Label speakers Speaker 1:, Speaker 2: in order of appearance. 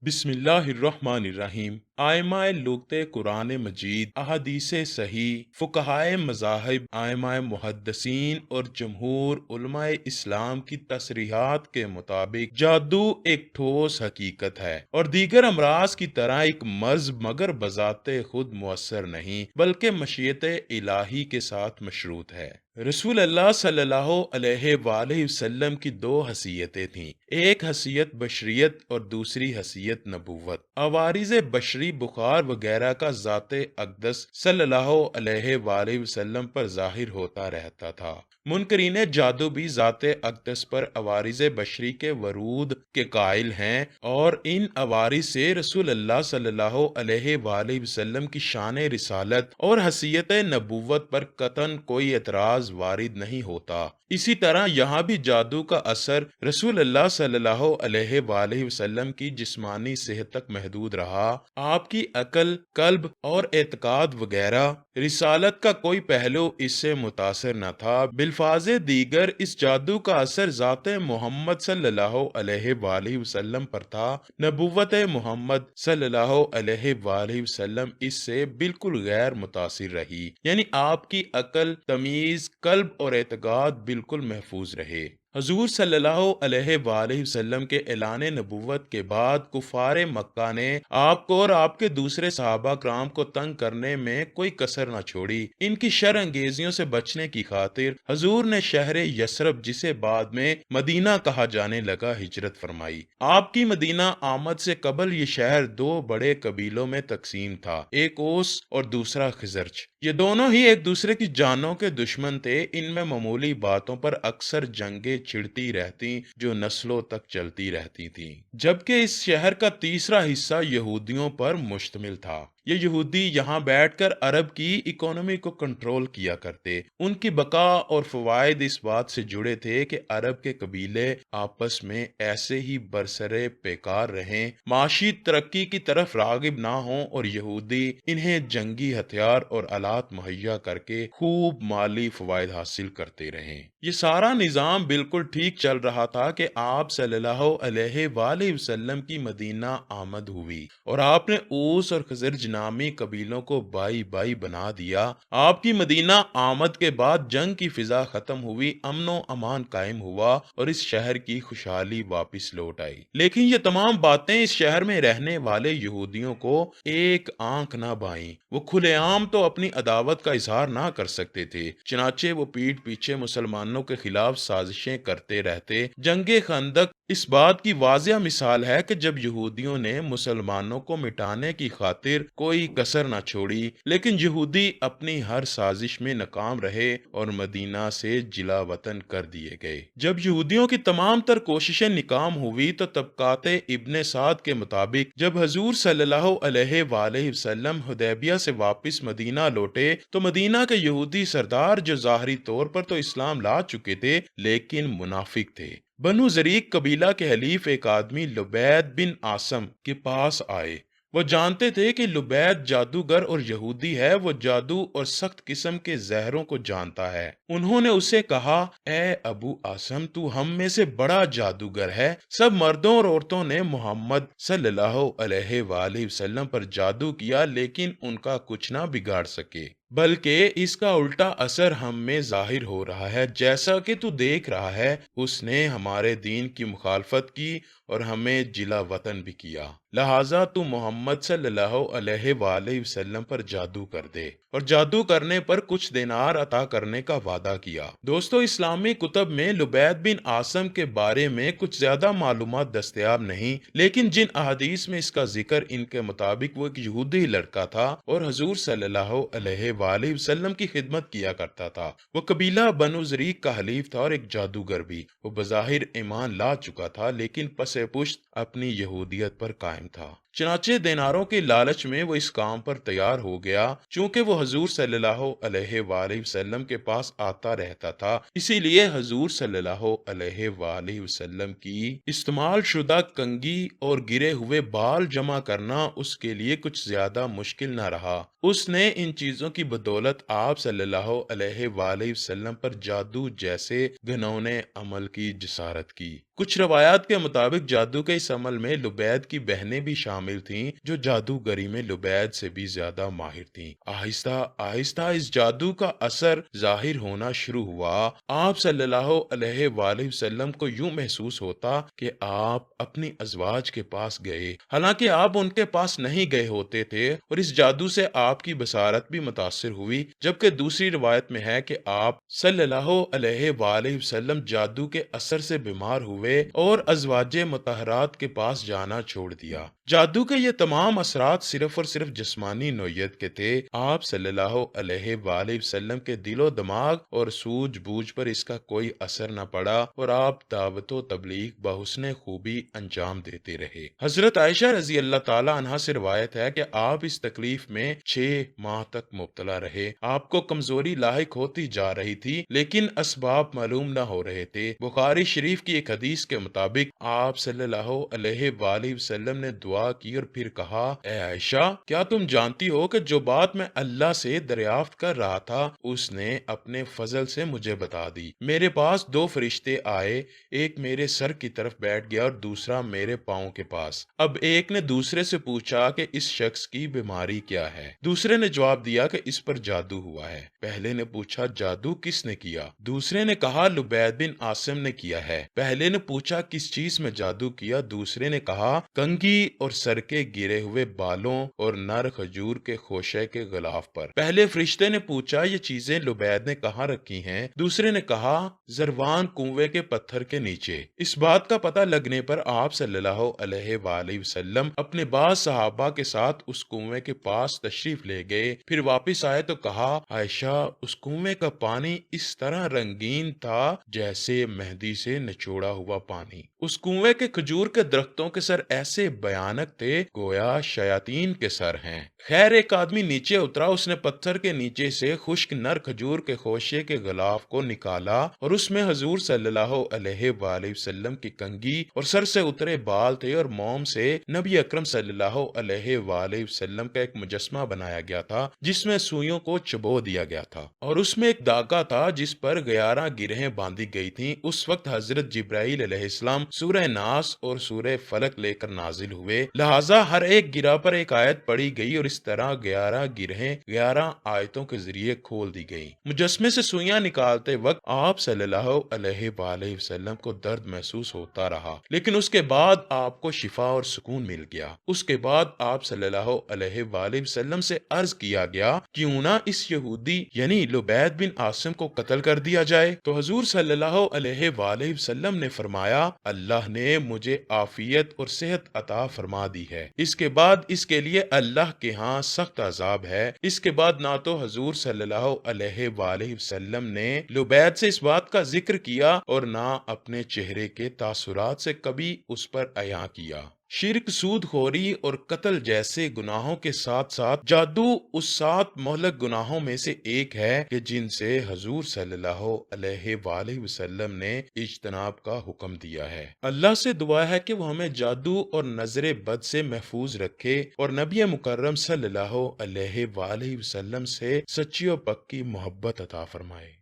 Speaker 1: بسم اللہ الرحمن الرحیم۔ آئمہ لغت قرآن مجید، احادیث صحیح، فقہائے مذاہب، آئمہ محدثین اور جمہور علماء اسلام کی تصریحات کے مطابق جادو ایک ٹھوس حقیقت ہے اور دیگر امراض کی طرح ایک مرض، مگر بذات خود مؤثر نہیں بلکہ مشیت الہی کے ساتھ مشروط ہے۔ رسول اللہ صلی اللہ علیہ وآلہ وسلم کی دو حیثیتیں تھیں، ایک حیثیت بشریت اور دوسری حیثیت نبوت۔ عوارض بشری بخار وغیرہ کا ذات اقدس صلی اللہ علیہ وآلہ وسلم پر ظاہر ہوتا رہتا تھا۔ منکرین جادو بھی ذات اقدس پر عوارض بشری کے ورود کے قائل ہیں اور ان عوارض سے رسول اللہ صلی اللہ علیہ وآلہ وسلم کی شان رسالت اور حیثیت نبوت پر قطعاً کوئی اعتراض وارد نہیں ہوتا۔ اسی طرح یہاں بھی جادو کا اثر رسول اللہ صلی اللہ علیہ وآلہ وسلم کی جسمانی صحت تک محدود رہا۔ آپ کی عقل، قلب اور اعتقاد وغیرہ رسالت کا کوئی پہلو اس سے متاثر نہ تھا۔ بالفاظ دیگر اس جادو کا اثر ذات محمد صلی اللہ علیہ وآلہ وسلم پر تھا۔ نبوت محمد صلی اللہ علیہ وآلہ وسلم اس سے بالکل غیر متاثر رہی، یعنی آپ کی عقل، تمیز، قلب اور اعتقاد بالکل محفوظ رہے۔ حضور صلی اللہ علیہ وآلہ وسلم کے اعلان نبوت کے بعد کفار مکہ نے آپ کو اور آپ کے دوسرے صحابہ کرام کو تنگ کرنے میں کوئی کسر نہ چھوڑی۔ ان کی شر انگیزیوں سے بچنے کی خاطر حضور نے شہر یثرب، جسے بعد میں مدینہ کہا جانے لگا، ہجرت فرمائی۔ آپ کی مدینہ آمد سے قبل یہ شہر دو بڑے قبیلوں میں تقسیم تھا، ایک اوس اور دوسرا خزرج۔ یہ دونوں ہی ایک دوسرے کی جانوں کے دشمن تھے۔ ان میں معمولی باتوں پر اکثر جنگیں چھڑتی رہتی جو نسلوں تک چلتی رہتی تھیں، جبکہ اس شہر کا تیسرا حصہ یہودیوں پر مشتمل تھا۔ یہ یہودی یہاں بیٹھ کر عرب کی اکانومی کو کنٹرول کیا کرتے۔ ان کی بقا اور فوائد اس بات سے جڑے تھے کہ عرب کے قبیلے آپس میں ایسے ہی برسرے پیکار رہیں، معاشی ترقی کی طرف راغب نہ ہوں، اور یہودی انہیں جنگی ہتھیار اور آلات مہیا کر کے خوب مالی فوائد حاصل کرتے رہیں۔ یہ سارا نظام بالکل ٹھیک چل رہا تھا کہ آپ صلی اللہ علیہ وآلہ وسلم کی مدینہ آمد ہوئی اور آپ نے اوس اور خزرج نامی قبیلوں کو بائی بائی بنا دیا۔ آپ کی مدینہ آمد کے بعد جنگ کی فضا ختم ہوئی، امن و امان قائم ہوا اور اس شہر کی خوشحالی واپس لوٹ آئی۔ لیکن یہ تمام باتیں اس شہر میں رہنے والے یہودیوں کو ایک آنکھ نہ بھائیں۔ وہ کھلے عام تو اپنی عداوت کا اظہار نہ کر سکتے تھے، چنانچہ وہ پیٹھ پیچھے مسلمانوں کے خلاف سازشیں کرتے رہتے۔ جنگ خندق اس بات کی واضح مثال ہے کہ جب یہودیوں نے مسلمانوں کو مٹانے کی خاطر کوئی کسر نہ چھوڑی، لیکن یہودی اپنی ہر سازش میں ناکام رہے اور مدینہ سے جلا وطن کر دیے گئے۔ جب یہودیوں کی تمام تر کوششیں ناکام ہوئی تو طبقات ابن سعد کے مطابق جب حضور صلی اللہ علیہ وآلہ وسلم حدیبیہ سے واپس مدینہ لوٹے تو مدینہ کے یہودی سردار، جو ظاہری طور پر تو اسلام لا چکے تھے لیکن منافق تھے، بنو زریق قبیلہ کے حلیف ایک آدمی لبید بن عاصم کے پاس آئے۔ وہ جانتے تھے کہ لبید جادوگر اور یہودی ہے، وہ جادو اور سخت قسم کے زہروں کو جانتا ہے۔ انہوں نے اسے کہا، اے ابو عاصم، تو ہم میں سے بڑا جادوگر ہے۔ سب مردوں اور عورتوں نے محمد صلی اللہ علیہ وآلہ وسلم پر جادو کیا، لیکن ان کا کچھ نہ بگاڑ سکے، بلکہ اس کا الٹا اثر ہم میں ظاہر ہو رہا ہے، جیسا کہ تو دیکھ رہا ہے۔ اس نے ہمارے دین کی مخالفت کی اور ہمیں جلا وطن بھی کیا، لہٰذا تو محمد صلی اللہ علیہ وآلہ وسلم پر جادو کر دے، اور جادو کرنے پر کچھ دینار عطا کرنے کا وعدہ کیا۔ دوستو، اسلامی کتب میں لبید بن عاصم کے بارے میں کچھ زیادہ معلومات دستیاب نہیں، لیکن جن احادیث میں اس کا ذکر، ان کے مطابق وہ ایک یہودی لڑکا تھا اور حضور صلی اللہ علیہ وآلہ وسلم کی خدمت کیا کرتا تھا۔ وہ قبیلہ بنو زریق کا حلیف تھا اور ایک جادوگر بھی۔ وہ بظاہر ایمان لا چکا تھا لیکن پس پشت اپنی یہودیت پر قائم تھا۔ چنانچہ دیناروں کے لالچ میں وہ اس کام پر تیار ہو گیا۔ چونکہ وہ حضور صلی اللہ علیہ وآلہ وسلم کے پاس آتا رہتا تھا، اسی لیے حضور صلی اللہ علیہ وآلہ وسلم کی استعمال شدہ کنگھی اور گرے ہوئے بال جمع کرنا اس کے لیے کچھ زیادہ مشکل نہ رہا۔ اس نے ان چیزوں کی بدولت آپ صلی اللہ علیہ وآلہ وسلم پر جادو جیسے گھنونے عمل کی جسارت کی۔ کچھ روایات کے مطابق جادو کے اس عمل میں لبید کی بہنیں بھی شامل تھیں جو جادوگری میں لبید سے بھی زیادہ ماہر تھیں۔ آہستہ آہستہ اس جادو کا اثر ظاہر ہونا شروع ہوا۔ آپ صلی اللہ علیہ وآلہ وسلم کو یوں محسوس ہوتا کہ آپ اپنی ازواج کے پاس گئے، حالانکہ آپ ان کے پاس نہیں گئے ہوتے تھے، اور اس جادو سے آپ کی بصارت بھی متاثر ہوئی۔ جبکہ دوسری روایت میں ہے کہ آپ صلی اللہ علیہ وآلہ وسلم جادو کے اثر سے بیمار ہوئے اور ازواج مطہرات کے پاس جانا چھوڑ دیا۔ جادو کے یہ تمام اثرات صرف اور صرف جسمانی نوعیت کے تھے۔ آپ صلی اللہ علیہ وآلہ وسلم کے دل و دماغ اور سوجھ بوجھ پر اس کا کوئی اثر نہ پڑا، اور آپ دعوت و تبلیغ بحسن خوبی انجام دیتے رہے۔ حضرت عائشہ رضی اللہ تعالی عنہا سے روایت ہے کہ آپ اس تکلیف میں 6 ماہ تک مبتلا رہے۔ آپ کو کمزوری لاحق ہوتی جا رہی تھی، لیکن اسباب معلوم نہ ہو رہے تھے۔ بخاری شریف کی ایک حدیث کے مطابق آپ صلی اللہ علیہ وآلہ وسلم نے دعا کی اور پھر کہا، اے عائشہ، کیا تم جانتی ہو کہ جو بات میں اللہ سے دریافت کر رہا تھا اس نے اپنے فضل سے مجھے بتا دی۔ میرے پاس 2 فرشتے آئے، ایک میرے سر کی طرف بیٹھ گیا اور دوسرا میرے پاؤں کے پاس۔ اب ایک نے دوسرے سے پوچھا کہ اس شخص کی بیماری کیا ہے؟ دوسرے نے جواب دیا کہ اس پر جادو ہوا ہے۔ پہلے نے پوچھا، جادو کس نے کیا؟ دوسرے نے کہا، لبید بن عاصم نے کیا ہے۔ پہلے نے پوچھا، کس چیز میں جادو کیا؟ دوسرے نے کہا، کنگھی اور سر کے گرے ہوئے بالوں اور نر کھجور کے خوشے کے غلاف پر۔ پہلے فرشتے نے پوچھا، یہ چیزیں لبید نے کہاں رکھی ہیں؟ دوسرے نے کہا، زروان کنویں کے پتھر کے نیچے۔ اس بات کا پتہ لگنے پر آپ صلی اللہ علیہ وآلہ وسلم اپنے بعض صحابہ کے ساتھ اس کنویں کے پاس تشریف لے گئے۔ پھر واپس آئے تو کہا، عائشہ، اس کنویں کا پانی اس طرح رنگین تھا جیسے مہندی سے نچوڑا ہوا پانی۔ اس کنویں کے کھجور کے درختوں کے سر ایسے بھیانک تھے گویا شیاطین کے سر ہیں۔ خیر، ایک آدمی نیچے اترا، اس نے پتھر کے نیچے سے خشک نر کھجور کے خوشے کے غلاف کو نکالا اور اس میں حضور صلی اللہ علیہ وآلہ وسلم کی کنگھی اور سر سے اترے بال تھے، اور موم سے نبی اکرم صلی اللہ علیہ وآلہ وسلم کا ایک مجسمہ بنایا گیا تھا جس میں سوئیوں کو چبو دیا گیا تھا، اور اس میں ایک داغا تھا جس پر 11 گرہیں باندھی گئی تھیں۔ اس وقت حضرت جبرائیل علیہ السلام سورہ ناس اور سورہ فلق لے کر نازل ہوئے، لہذا ہر ایک گرہ پر ایک آیت پڑھی گئی، اور اس طرح 11 گرہیں 11 آیتوں کے ذریعے کھول دی گئی۔ مجسمے سے سوئیاں نکالتے وقت آپ صلی اللہ علیہ وآلہ وسلم کو درد محسوس ہوتا رہا، لیکن اس کے بعد آپ کو شفا اور سکون مل گیا۔ اس کے بعد آپ صلی اللہ علیہ وآلہ وسلم سے عرض کیا گیا، کیوں نہ اس یہودی یعنی لبید بن عاصم کو قتل کر دیا جائے؟ تو حضور صلی اللہ علیہ وآلہ وسلم نے فرمایا، اللہ نے مجھے عافیت اور صحت عطا فرما دی ہے، اس کے بعد اس کے لیے اللہ کے ہاں سخت عذاب ہے۔ اس کے بعد نہ تو حضور صلی اللہ علیہ وآلہ وسلم نے لبید سے اس بات کا ذکر کیا اور نہ اپنے چہرے کے تاثرات سے کبھی اس پر عیاں کیا۔ شرک، سود خوری اور قتل جیسے گناہوں کے ساتھ ساتھ جادو اس 7 مہلک گناہوں میں سے ایک ہے کہ جن سے حضور صلی اللہ علیہ وآلہ وسلم نے اجتناب کا حکم دیا ہے۔ اللہ سے دعا ہے کہ وہ ہمیں جادو اور نظر بد سے محفوظ رکھے اور نبی مکرم صلی اللہ علیہ وآلہ وسلم سے سچی اور پکی محبت عطا فرمائے۔